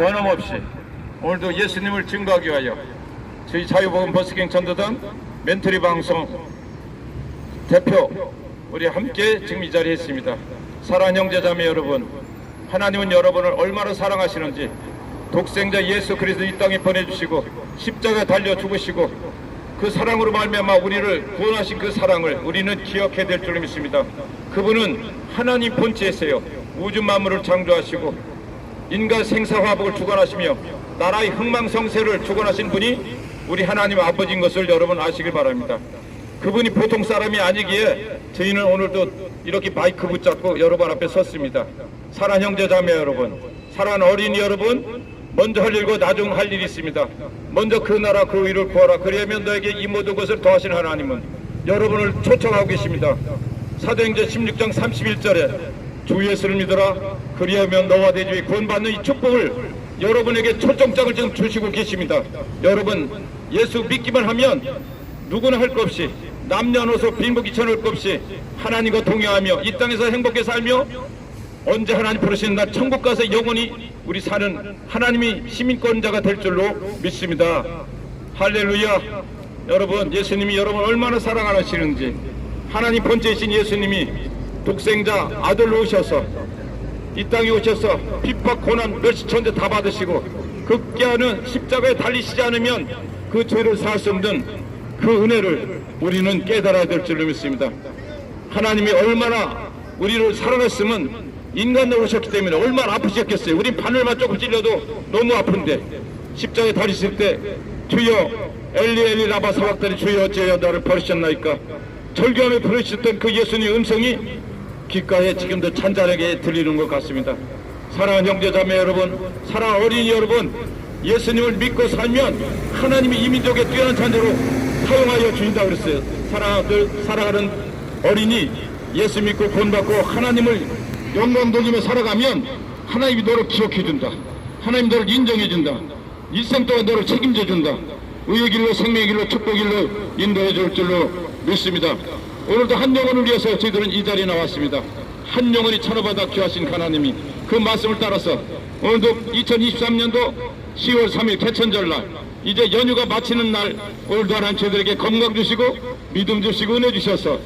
변함없이 오늘도 예수님을 증거하기 위하여 저희 자유복음 버스킹 전도단 멘토리 방송 대표 우리 함께 지금 이 자리에 있습니다. 사랑하는 형제자매 여러분, 하나님은 여러분을 얼마나 사랑하시는지 독생자 예수 그리스도 이 땅에 보내주시고 십자가에 달려 죽으시고 그 사랑으로 말미암아 우리를 구원하신 그 사랑을 우리는 기억해야 될 줄 믿습니다. 그분은 하나님 본체이세요. 우주 만물을 창조하시고 인간 생사화복을 주관하시며 나라의 흥망성쇠를 주관하신 분이 우리 하나님 아버지인 것을 여러분 아시길 바랍니다. 그분이 보통 사람이 아니기에 저희는 오늘도 이렇게 마이크 붙잡고 여러분 앞에 섰습니다. 사랑하는 형제자매 여러분, 사랑하는 어린이 여러분, 먼저 할 일과 나중 할 일이 있습니다. 먼저 그 나라 그 의를 구하라. 그리하면 너에게 이 모든 것을 더하신 하나님은 여러분을 초청하고 계십니다. 사도행전 16장 31절에 주 예수를 믿어라. 그리하면 너와 내 집이 구원받는 이 축복을 여러분에게 초청장을 지금 주시고 계십니다. 여러분, 예수 믿기만 하면 누구나 할 것 없이 남녀노소 빈부귀 천할 것 없이 하나님과 동행하며 이 땅에서 행복하게 살며 언제 하나님 부르시는 날 천국 가서 영원히 우리 사는 하나님이 시민권자가 될 줄로 믿습니다. 할렐루야. 여러분, 예수님이 여러분 얼마나 사랑하시는지, 하나님 본체이신 예수님이 독생자 아들로 오셔서 이 땅에 오셔서 핍박 고난 멸시천대 다 받으시고 극기하는 십자가에 달리시지 않으면 그 죄를 살 수 없는 그 은혜를 우리는 깨달아야 될 줄로 믿습니다. 하나님이 얼마나 우리를 사랑했으면 인간으로 오셨기 때문에 얼마나 아프셨겠어요. 우린 바늘만 조금 찔려도 너무 아픈데 십자가에 달리실 때 주여 엘리 엘리 라바 사박다니 주여 어찌하여 나를 버리셨나이까 절규하며 부르셨던 그 예수님의 음성이 귓가에 지금도 찬찬하게 들리는 것 같습니다. 사랑하는 형제자매 여러분, 사랑하는 어린이 여러분, 예수님을 믿고 살면 하나님이 이민족의 뛰어난 찬조로 사용하여 주신다고 그랬어요. 사랑하는 어린이, 예수 믿고 구원받고 하나님을 영광 돌리며 살아가면 하나님이 너를 기억해준다. 하나님 너를 인정해준다. 일생 동안 너를 책임져준다. 의의 길로 생명의 길로 축복의 길로 인도해줄 줄로 믿습니다. 오늘도 한 영혼을 위해서 저희들은 이 자리에 나왔습니다. 한 영혼이 천하보다 귀하신 하나님이 그 말씀을 따라서 오늘도 2023년도 10월 3일 개천절날 이제 연휴가 마치는 날 오늘도 하나님 저희들에게 건강 주시고 믿음 주시고 은혜 주셔서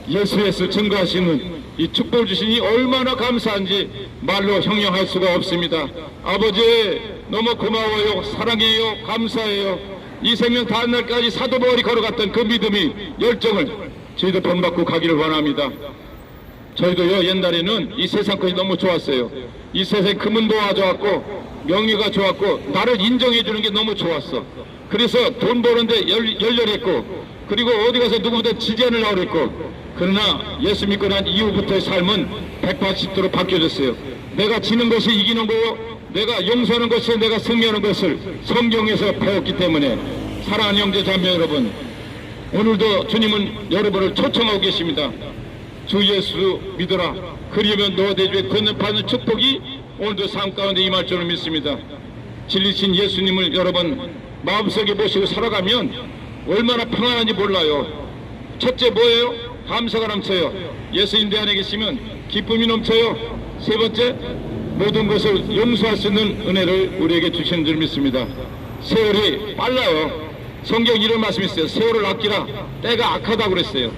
예수 증거하시는 이 축복을 주시니 얼마나 감사한지 말로 형용할 수가 없습니다. 아버지 너무 고마워요. 사랑해요. 감사해요. 이 생명 다한 날까지 사도바울이 걸어갔던 그 믿음이 열정을 저희도 본받고 가기를 원합니다. 저희도요 옛날에는 이 세상 것이 너무 좋았어요. 이 세상 금은보화가 좋았고 명예가 좋았고 나를 인정해 주는 게 너무 좋았어. 그래서 돈 버는데 열렬했고 그리고 어디 가서 누구보다 지지하는 나오고 있고 그러나 예수 믿고 난 이후부터의 삶은 180도로 바뀌어졌어요. 내가 지는 것이 이기는 거요, 내가 용서하는 것이 내가 승리하는 것을 성경에서 배웠기 때문에 사랑하는 형제 자매 여러분, 오늘도 주님은 여러분을 초청하고 계십니다. 주 예수 믿어라. 그리하면 너와 내 집에 받는 축복이 오늘도 삶 가운데 임할 줄을 믿습니다. 진리신 예수님을 여러분 마음속에 모시고 살아가면 얼마나 평안한지 몰라요. 첫째 뭐예요? 감사가 넘쳐요. 예수님 내 안에 계시면 기쁨이 넘쳐요. 세 번째, 모든 것을 용서할 수 있는 은혜를 우리에게 주시는 줄 믿습니다. 세월이 빨라요. 성경 이런 말씀이 있어요. 세월을 아끼라. 때가 악하다고 그랬어요.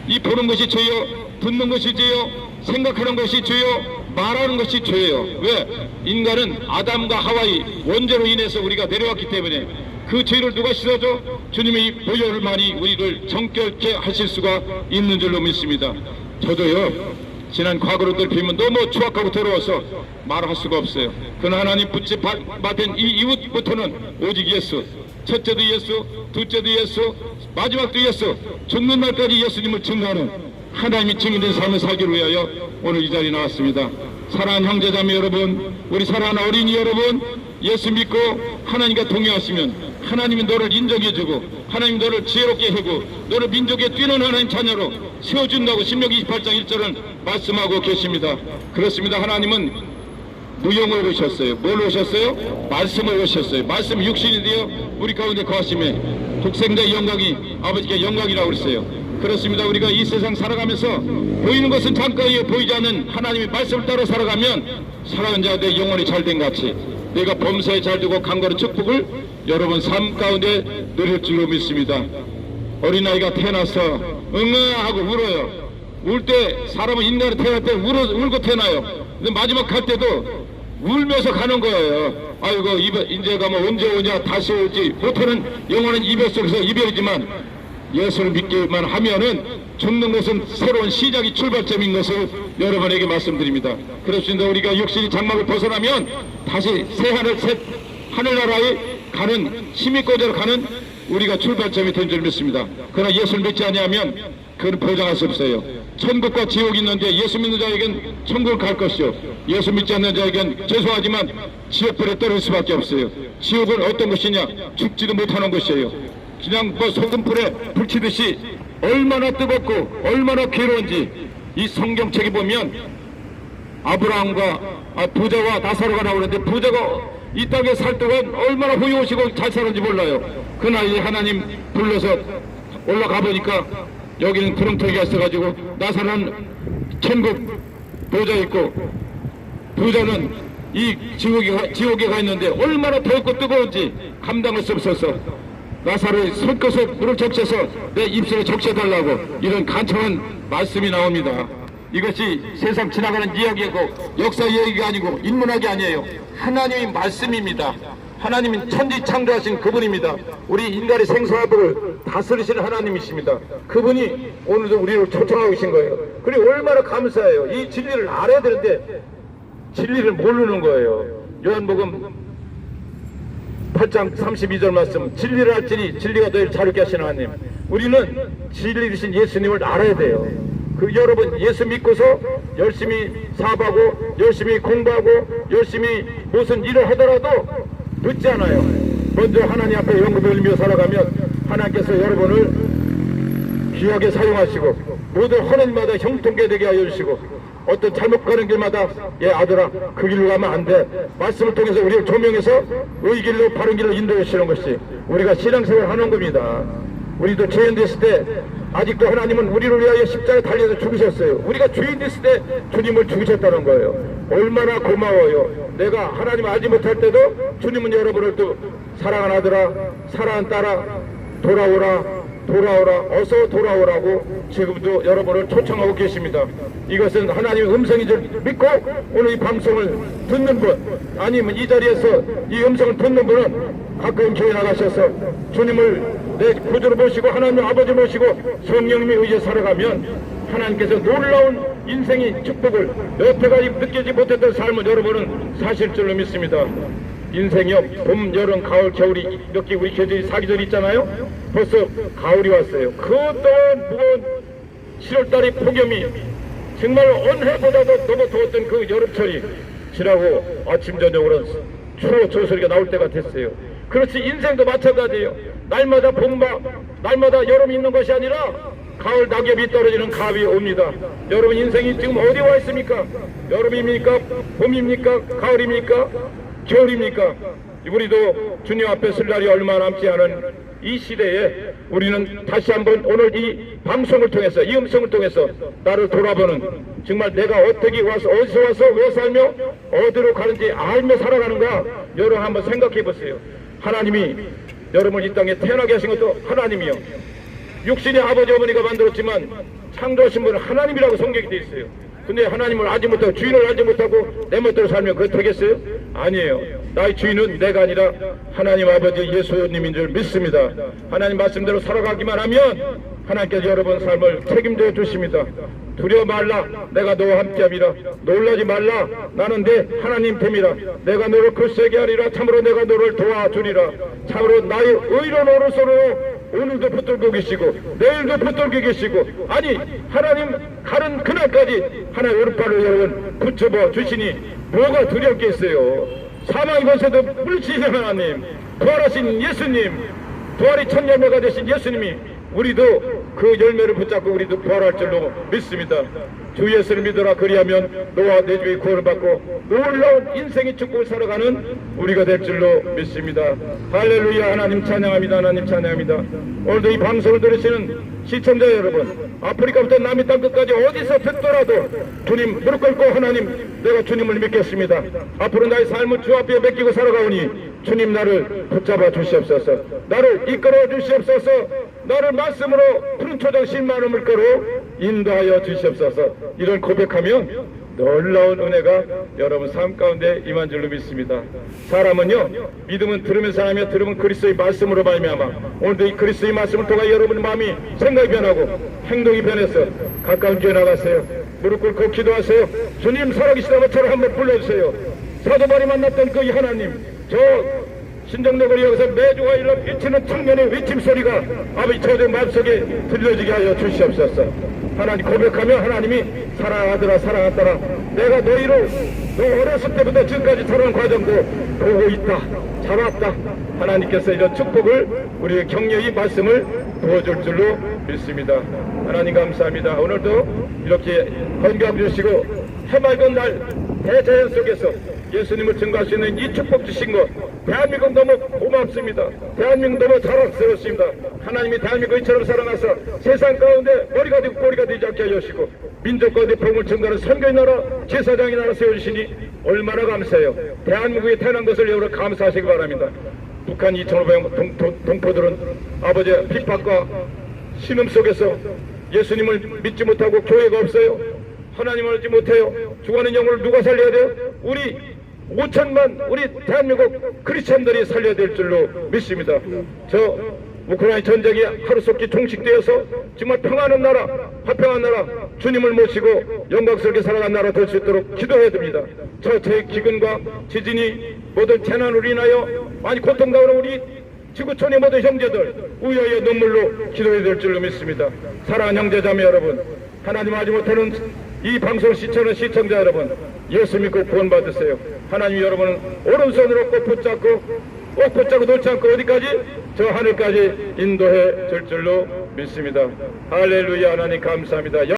이 보는 것이 죄요, 듣는 것이 죄요, 생각하는 것이 죄요, 말하는 것이 죄예요. 왜? 인간은 아담과 하와의 원죄로 인해서 우리가 내려왔기 때문에 그 죄를 누가 씻어줘? 주님이 보혈만이 우리를 정결케 하실 수가 있는 줄로 믿습니다. 저도요 지난 과거로 돌이키면 너무 추악하고 더러워서 말할 수가 없어요. 그러나 하나님 붙잡은 이 이웃부터는 오직 예수, 첫째도 예수, 둘째도 예수, 마지막도 예수, 죽는 날까지 예수님을 증거하는 하나님이 증인된 삶을 살기를 위하여 오늘 이 자리에 나왔습니다. 사랑하는 형제자매 여러분, 우리 사랑하는 어린이 여러분, 예수 믿고 하나님과 동행하시면 하나님이 너를 인정해주고 하나님이 너를 지혜롭게 하고 너를 민족에 뛰는 하나님 자녀로 세워준다고 신명기 28장 1절은 말씀하고 계십니다. 그렇습니다. 하나님은 무용을 오셨어요. 뭘 오셨어요? 말씀을 오셨어요. 말씀 육신이 되어 우리 가운데 거하심에 독생자의 영광이 아버지께 영광이라고 그랬어요. 그렇습니다. 우리가 이 세상 살아가면서 보이는 것은 잠깐이에요. 보이지 않는 하나님의 말씀을 따라 살아가면 살아가는 자들 영혼이 잘된 같이 내가 범사에 잘되고 강건한 축복을 여러분 삶 가운데 누릴 줄로 믿습니다. 어린아이가 태어나서 응아하고 울어요. 울 때 사람은 인간이 태어날 때 울고 태어나요. 근데 마지막 갈 때도 울면서 가는 거예요. 아이고 이제 가면 언제 오냐, 다시 오지 못하는 영원한 이별 속에서 이별이지만 예수를 믿기만 하면은 죽는 것은 새로운 시작이 출발점인 것을 여러분에게 말씀드립니다. 그렇습니다. 우리가 육신이 장막을 벗어나면 다시 새 하늘나라에 가는 시민권자로 가는 우리가 출발점이 된 줄 믿습니다. 그러나 예수를 믿지 아니하면 그건 보장할 수 없어요. 천국과 지옥이 있는데 예수 믿는 자에겐 천국을 갈 것이요, 예수 믿지 않는 자에겐 죄송하지만 지옥불에 떨어질 수밖에 없어요. 지옥은 어떤 것이냐? 죽지도 못하는 것이에요. 그냥 뭐 소금불에 불치듯이 얼마나 뜨겁고 얼마나 괴로운지 이 성경책에 보면 아브라함과 부자와 나사로가 나오는데, 부자가 이 땅에 살 동안 얼마나 후유하시고 잘 살았는지 몰라요. 그 나이에 하나님 불러서 올라가 보니까 여기는 구렁텅이가 있어가지고 나사로는 천국 보좌에 있고 부자는 이 지옥에 가 있는데 얼마나 더웠고 뜨거운지 감당할 수 없어서 나사로의 손끝에 물을 적셔서 내 입술에 적셔달라고 이런 간청한 말씀이 나옵니다. 이것이 세상 지나가는 이야기고 역사 이야기가 아니고 인문학이 아니에요. 하나님의 말씀입니다. 하나님은 천지 창조하신 그분입니다. 우리 인간의 생사를 다스리시는 하나님이십니다. 그분이 오늘도 우리를 초청하고 계신 거예요. 그리고 얼마나 감사해요. 이 진리를 알아야 되는데 진리를 모르는 거예요. 요한복음 8장 32절 말씀, 진리를 알지니 진리가 너희를 자유케 하시는 하나님. 우리는 진리이신 예수님을 알아야 돼요. 여러분 예수 믿고서 열심히 사업하고 열심히 공부하고 열심히 무슨 일을 하더라도 늦지 않아요. 먼저 하나님 앞에 영광을 돌리며 살아가면 하나님께서 여러분을 귀하게 사용하시고 모든 하나님마다 형통케 되게 하여 주시고, 어떤 잘못 가는 길마다 아들아 그 길로 가면 안 돼, 말씀을 통해서 우리를 조명해서 의 길로 바른 길로 인도해 주시는 것이 우리가 신앙생활을 하는 겁니다. 우리도 죄인 됐을 때 아직도 하나님은 우리를 위하여 십자가에 달려서 죽으셨어요. 우리가 죄인 됐을 때 주님을 죽으셨다는 거예요. 얼마나 고마워요. 내가 하나님 알지 못할 때도 주님은 여러분을 또 사랑하는 아들아, 사랑하는 딸아, 돌아오라 어서 돌아오라고 지금도 여러분을 초청하고 계십니다. 이것은 하나님의 음성인 줄 믿고 오늘 이 방송을 듣는 분, 아니면 이 자리에서 이 음성을 듣는 분은 가까운 교회 나가셔서 주님을 내 구주로 모시고 하나님 아버지 모시고 성령님에 의해 살아가면 하나님께서 놀라운 인생의 축복을 여태까지 느끼지 못했던 삶을 여러분은 사실 줄로 믿습니다. 인생이요, 봄, 여름, 가을, 겨울이 이렇게 우리 계절이 사계절이 있잖아요. 벌써 가을이 왔어요. 그 동안 무거운 7월달의 폭염이 정말 언해보다도 너무 더웠던 그 여름철이 지나고 아침 저녁으로 추워 저 소리가 나올 때가 됐어요. 그렇지 인생도 마찬가지예요. 날마다 봄과 날마다 여름이 있는 것이 아니라 가을 낙엽이 떨어지는 가을이 옵니다. 여러분 인생이 지금 어디 와 있습니까? 여름입니까? 봄입니까? 가을입니까? 겨울입니까? 우리도 주님 앞에 설 날이 얼마 남지 않은 이 시대에 우리는 다시 한번 오늘 이 방송을 통해서 이 음성을 통해서 나를 돌아보는, 정말 내가 어떻게 와서 어디서 와서 왜 살며 어디로 가는지 알며 살아가는가 여러분 한번 생각해 보세요. 하나님이 여러분 이 땅에 태어나게 하신 것도 하나님이요, 육신의 아버지 어머니가 만들었지만 창조하신 분은 하나님이라고 성경이 되어 있어요. 근데 하나님을 알지 못하고 주인을 알지 못하고 내 멋대로 살면 그거 되겠어요? 아니에요. 나의 주인은 내가 아니라 하나님 아버지 예수님인 줄 믿습니다. 하나님 말씀대로 살아가기만 하면 하나님께서 여러분 삶을 책임져 주십니다. 두려워 말라, 내가 너와 함께함이라. 놀라지 말라, 나는 내 하나님 됨이라. 내가 너를 굳세게 하리라. 참으로 내가 너를 도와주리라. 참으로 나의 의로운 오른손으로 오늘도 붙들고 계시고 내일도 붙들고 계시고, 아니 하나님 가는 그날까지 하나님 오른팔을 여러분 붙여봐 주시니 뭐가 두렵겠어요. 사망의 권세도 물리치신 하나님, 부활하신 예수님, 부활의 첫 열매가 되신 예수님이 우리도 그 열매를 붙잡고 우리도 부활할 줄로 믿습니다. 주 예수를 믿어라. 그리하면 너와 내 주의 구원을 받고 놀라운 인생의 축복을 살아가는 우리가 될 줄로 믿습니다. 할렐루야. 하나님 찬양합니다. 하나님 찬양합니다. 오늘도 이 방송을 들으시는 시청자 여러분, 아프리카부터 남미 땅 끝까지 어디서 듣더라도 주님 무릎 꿇고 하나님, 내가 주님을 믿겠습니다. 앞으로 나의 삶을 주 앞에 맡기고 살아가오니 주님 나를 붙잡아 주시옵소서. 나를 이끌어 주시옵소서. 나를 말씀으로 푸른 초장 신만한 물가로 인도하여 주시옵소서. 이런 고백하면 놀라운 은혜가 여러분 삶 가운데 임한 줄로 믿습니다. 사람은요, 믿음은 들으면서 하며 들으면 그리스도의 말씀으로 말미암아. 오늘도 이 그리스도의 말씀을 통해 여러분의 마음이 생각이 변하고 행동이 변해서 가까운 교회 나가세요. 무릎 꿇고 기도하세요. 주님 살아계시다고 저를 한번 불러주세요. 사도바리 만났던 그 하나님, 저 신정너거리 여기서 매주 화요일로 외치는 청년의 외침소리가 아버지 저의 마음속에 들려지게 하여 주시옵소서. 하나님 고백하며 하나님이 사랑하더라 사랑하더라, 내가 너희를 너 어렸을 때부터 지금까지 살아온 과정도 보고 있다, 잡았다. 하나님께서 이런 축복을 우리의 격려의 말씀을 부어줄 줄로 믿습니다. 하나님 감사합니다. 오늘도 이렇게 건강 주시고 해맑은 날 대자연 속에서 예수님을 증거할 수 있는 이 축복 주신 것, 대한민국 너무 고맙습니다. 대한민국 너무 자랑스럽습니다. 하나님이 대한민국 이처럼 사랑하사 세상 가운데 머리가 되고 꼬리가 되지 않게 하여 주시고 민족 가운데 복음을 증거하는 선교의 나라, 제사장의 나라 세워주시니 얼마나 감사해요. 대한민국에 태어난 것을 여러분 감사하시기 바랍니다. 북한 2,500 동포들은 아버지의 핍박과 신음 속에서 예수님을 믿지 못하고 교회가 없어요. 하나님을 알지 못해요. 죽어가는 영혼을 누가 살려야 돼요? 우리 5천만 우리 대한민국 크리스천들이 살려야 될 줄로 믿습니다. 저 우크라이나 전쟁이 하루속히 종식되어서 정말 평안한 나라, 화평한 나라, 주님을 모시고 영광스럽게 살아간 나라 될 수 있도록 기도해야 됩니다. 제 기근과 지진이 모든 재난으로 인하여 많이 고통당하는 우리 지구촌의 모든 형제들 우여의 눈물로 기도해야 될 줄로 믿습니다. 사랑하는 형제자매 여러분, 하나님 알지 못하는 이 방송 시청하는 시청자 여러분, 예수 믿고 구원 받으세요. 하나님 여러분은 오른손으로 꼭 붙잡고 놓지 않고 어디까지? 저 하늘까지 인도해 줄 줄로 믿습니다. 할렐루야. 하나님 감사합니다.